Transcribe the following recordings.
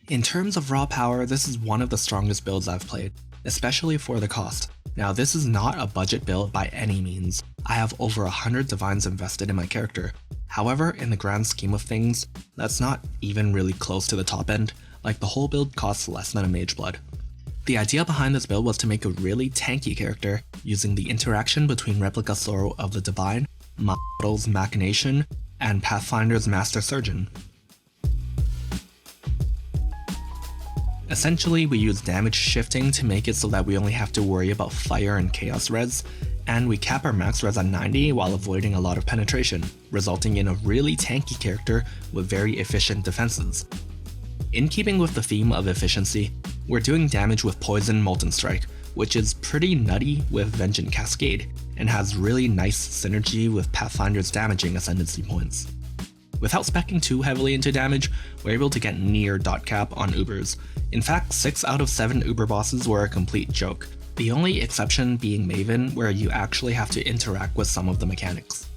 In terms of raw power, this is one of the strongest builds I've played, especially for the cost. Now this is not a budget build by any means. I have over 100 divines invested in my character. However, in the grand scheme of things, that's not even really close to the top end, like the whole build costs less than a mage blood. The idea behind this build was to make a really tanky character using the interaction between Replica Sorrow of the Divine, Mahuxotl's Machination, and Pathfinder's Master Surgeon. Essentially, we use damage shifting to make it so that we only have to worry about fire and chaos res, and we cap our max res at 90 while avoiding a lot of penetration, resulting in a really tanky character with very efficient defenses. In keeping with the theme of efficiency, we're doing damage with Poison Molten Strike, which is pretty nutty with Vengeance Cascade, and has really nice synergy with Pathfinder's damaging ascendancy points. Without speccing too heavily into damage, we're able to get near dot cap on Ubers. In fact, 6 out of 7 Uber bosses were a complete joke, the only exception being Maven, where you actually have to interact with some of the mechanics.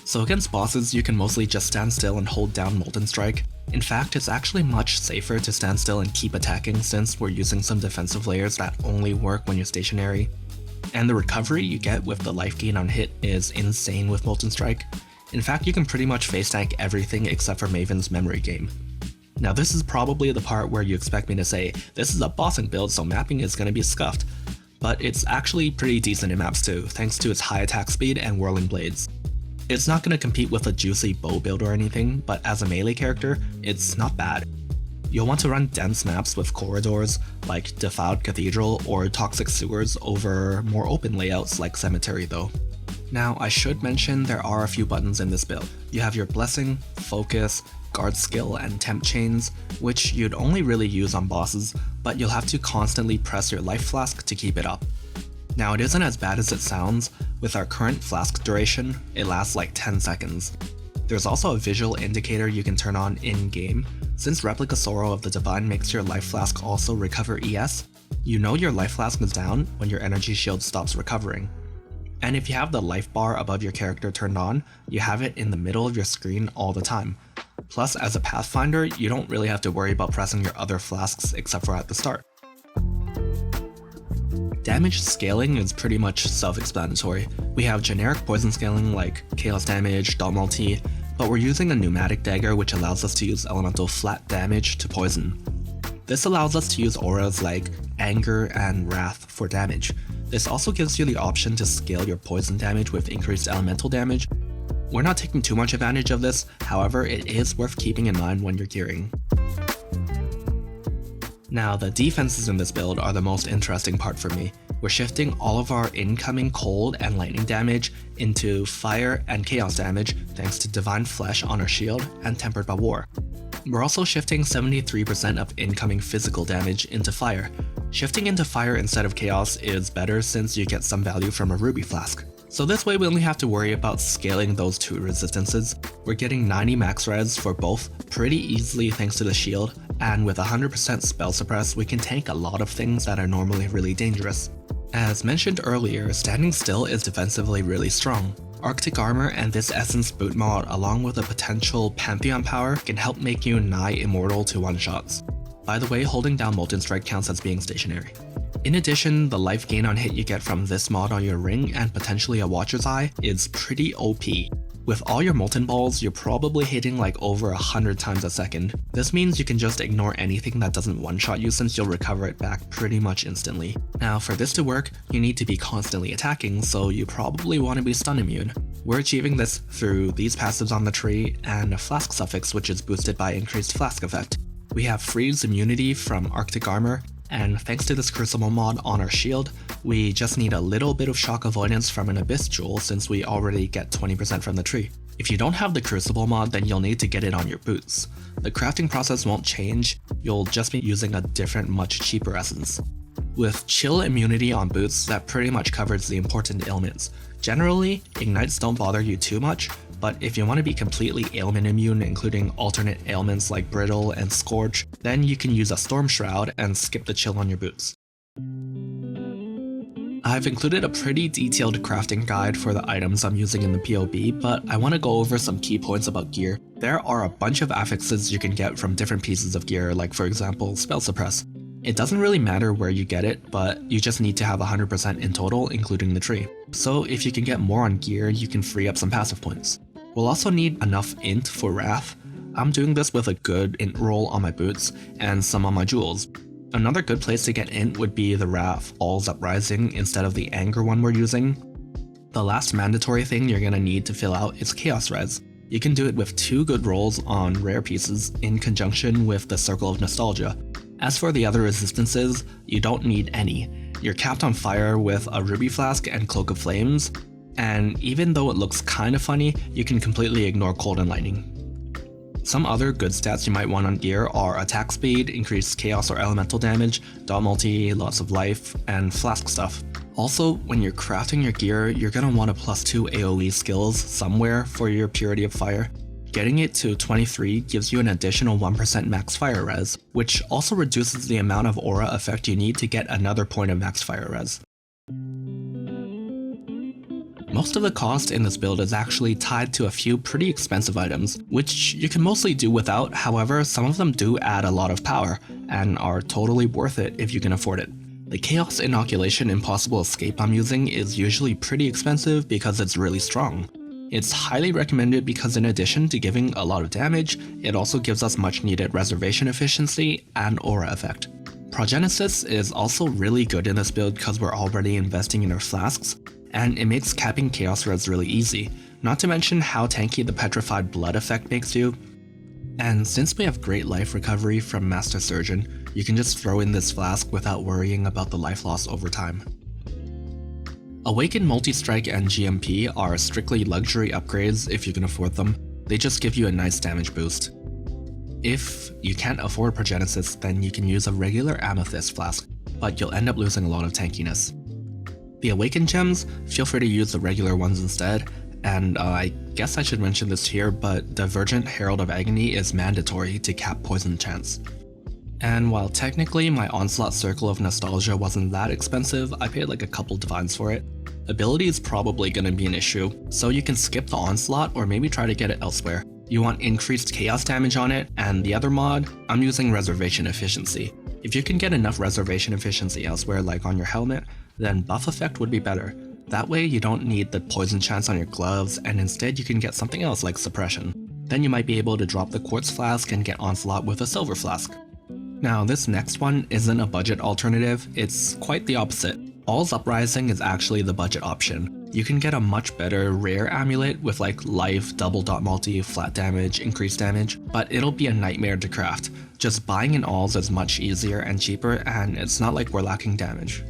So against bosses, you can mostly just stand still and hold down Molten Strike. In fact, it's actually much safer to stand still and keep attacking since we're using some defensive layers that only work when you're stationary. And the recovery you get with the life gain on hit is insane with Molten Strike. In fact, you can pretty much face tank everything except for Maven's memory game. Now this is probably the part where you expect me to say, this is a bossing build so mapping is going to be scuffed. But it's actually pretty decent in maps too, thanks to its high attack speed and whirling blades. It's not going to compete with a juicy bow build or anything, but as a melee character, it's not bad. You'll want to run dense maps with corridors like Defiled Cathedral or Toxic Sewers over more open layouts like Cemetery though. Now, I should mention there are a few buttons in this build. You have your Blessing, Focus, Guard Skill, and Temp Chains, which you'd only really use on bosses, but you'll have to constantly press your Life Flask to keep it up. Now, it isn't as bad as it sounds. With our current Flask duration, it lasts like 10 seconds. There's also a visual indicator you can turn on in-game. Since Replica Sorrow of the Divine makes your Life Flask also recover ES, you know your Life Flask is down when your energy shield stops recovering. And if you have the life bar above your character turned on, you have it in the middle of your screen all the time. Plus, as a Pathfinder, you don't really have to worry about pressing your other flasks except for at the start. Damage scaling is pretty much self-explanatory. We have generic poison scaling like chaos damage, dot multi, but we're using a pneumatic dagger which allows us to use elemental flat damage to poison. This allows us to use auras like anger and wrath for damage. This also gives you the option to scale your poison damage with increased elemental damage. We're not taking too much advantage of this, however it is worth keeping in mind when you're gearing. Now the defenses in this build are the most interesting part for me. We're shifting all of our incoming cold and lightning damage into fire and chaos damage thanks to Divine Flesh on our shield and Tempered by War. We're also shifting 73% of incoming physical damage into fire. Shifting into fire instead of chaos is better since you get some value from a ruby flask. So this way we only have to worry about scaling those two resistances. We're getting 90 max res for both pretty easily thanks to the shield, and with 100% spell suppress we can tank a lot of things that are normally really dangerous. As mentioned earlier, standing still is defensively really strong. Arctic armor and this essence boot mod along with a potential Pantheon power can help make you nigh immortal to one-shots. By the way, holding down Molten Strike counts as being stationary. In addition, the life gain on hit you get from this mod on your ring and potentially a Watcher's Eye is pretty OP. With all your Molten Balls, you're probably hitting like over 100 times a second. This means you can just ignore anything that doesn't one-shot you since you'll recover it back pretty much instantly. Now for this to work, you need to be constantly attacking, so you probably want to be stun immune. We're achieving this through these passives on the tree and a Flask suffix which is boosted by increased Flask effect. We have freeze immunity from Arctic armor, and thanks to this Crucible mod on our shield, we just need a little bit of shock avoidance from an Abyss Jewel since we already get 20% from the tree. If you don't have the Crucible mod, then you'll need to get it on your boots. The crafting process won't change, you'll just be using a different, much cheaper essence. With chill immunity on boots, that pretty much covers the important ailments. Generally, ignites don't bother you too much, but if you want to be completely ailment immune, including alternate ailments like Brittle and Scorch, then you can use a Storm Shroud and skip the chill on your boots. I've included a pretty detailed crafting guide for the items I'm using in the PoE, but I want to go over some key points about gear. There are a bunch of affixes you can get from different pieces of gear, like for example, spell suppress. It doesn't really matter where you get it, but you just need to have 100% in total, including the tree. So if you can get more on gear, you can free up some passive points. We'll also need enough int for wrath. I'm doing this with a good int roll on my boots and some on my jewels. Another good place to get int would be the wrath All's Uprising instead of the anger one we're using. The last mandatory thing you're gonna need to fill out is chaos res. You can do it with 2 good rolls on rare pieces in conjunction with the Circle of Nostalgia. As for the other resistances, you don't need any. You're capped on fire with a ruby flask and cloak of flames, and even though it looks kinda funny, you can completely ignore cold and lightning. Some other good stats you might want on gear are attack speed, increased chaos or elemental damage, dot multi, lots of life, and flask stuff. Also, when you're crafting your gear, you're gonna want a +2 AoE skills somewhere for your Purity of Fire. Getting it to 23 gives you an additional 1% max fire res, which also reduces the amount of aura effect you need to get another point of max fire res. Most of the cost in this build is actually tied to a few pretty expensive items, which you can mostly do without. However, some of them do add a lot of power, and are totally worth it if you can afford it. The Chaos Inoculation Impossible Escape I'm using is usually pretty expensive because it's really strong. It's highly recommended because in addition to giving a lot of damage, it also gives us much needed reservation efficiency and aura effect. Progenesis is also really good in this build because we're already investing in our flasks, and it makes capping chaos res really easy, not to mention how tanky the petrified blood effect makes you. And since we have great life recovery from Master Surgeon, you can just throw in this flask without worrying about the life loss over time. Awaken Multi-Strike and GMP are strictly luxury upgrades if you can afford them. They just give you a nice damage boost. If you can't afford Progenesis, then you can use a regular Amethyst flask, but you'll end up losing a lot of tankiness. The Awaken Gems, feel free to use the regular ones instead, and I guess I should mention this here, but Divergent Herald of Agony is mandatory to cap poison chance. And while technically my Onslaught Circle of Nostalgia wasn't that expensive, I paid like a couple divines for it. Ability is probably going to be an issue, so you can skip the Onslaught or maybe try to get it elsewhere. You want increased chaos damage on it, and the other mod, I'm using Reservation Efficiency. If you can get enough Reservation Efficiency elsewhere like on your helmet, then buff effect would be better. That way you don't need the poison chance on your gloves, and instead you can get something else like Suppression. Then you might be able to drop the Quartz Flask and get Onslaught with a Silver Flask. Now this next one isn't a budget alternative, it's quite the opposite. All's Uprising is actually the budget option. You can get a much better rare amulet with like life, double dot multi, flat damage, increased damage, but it'll be a nightmare to craft. Just buying an All's is much easier and cheaper, and it's not like we're lacking damage.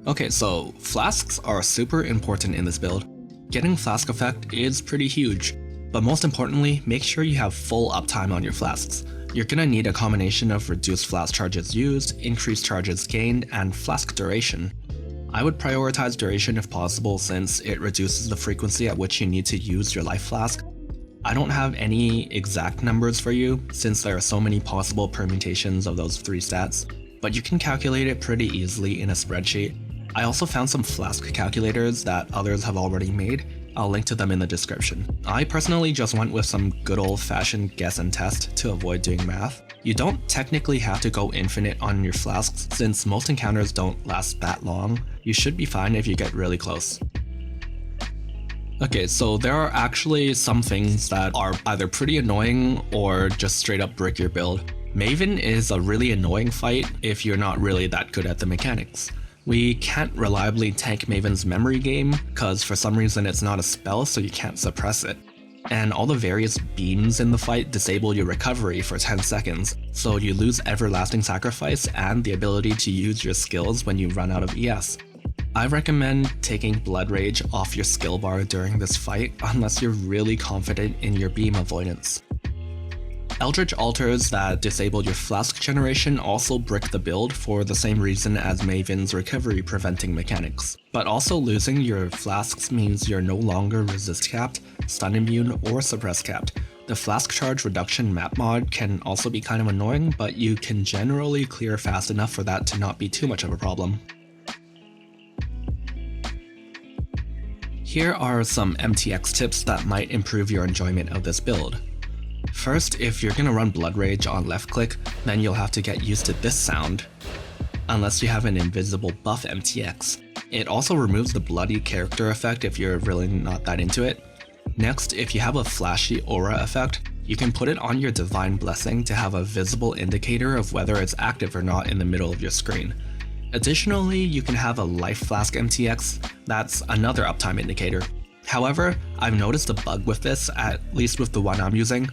Okay, so flasks are super important in this build. Getting flask effect is pretty huge, but most importantly, make sure you have full uptime on your flasks. You're gonna need a combination of reduced flask charges used, increased charges gained, and flask duration. I would prioritize duration if possible since it reduces the frequency at which you need to use your life flask. I don't have any exact numbers for you since there are so many possible permutations of those 3 stats, but you can calculate it pretty easily in a spreadsheet. I also found some flask calculators that others have already made. I'll link to them in the description. I personally just went with some good old-fashioned guess and test to avoid doing math. You don't technically have to go infinite on your flasks since most encounters don't last that long. You should be fine if you get really close. Okay, so there are actually some things that are either pretty annoying or just straight up brick your build. Maven is a really annoying fight if you're not really that good at the mechanics. We can't reliably tank Maven's memory game, cause for some reason it's not a spell so you can't suppress it. And all the various beams in the fight disable your recovery for 10 seconds, so you lose Everlasting Sacrifice and the ability to use your skills when you run out of ES. I recommend taking Blood Rage off your skill bar during this fight unless you're really confident in your beam avoidance. Eldritch Altars that disable your flask generation also brick the build for the same reason as Maven's recovery preventing mechanics. But also losing your flasks means you're no longer resist capped, stun immune, or suppress capped. The flask charge reduction map mod can also be kind of annoying, but you can generally clear fast enough for that to not be too much of a problem. Here are some MTX tips that might improve your enjoyment of this build. First, if you're gonna run Blood Rage on left click, then you'll have to get used to this sound, unless you have an invisible buff MTX. It also removes the bloody character effect if you're really not that into it. Next, if you have a flashy aura effect, you can put it on your Divine Blessing to have a visible indicator of whether it's active or not in the middle of your screen. Additionally, you can have a Life Flask MTX, that's another uptime indicator. However, I've noticed a bug with this, at least with the one I'm using.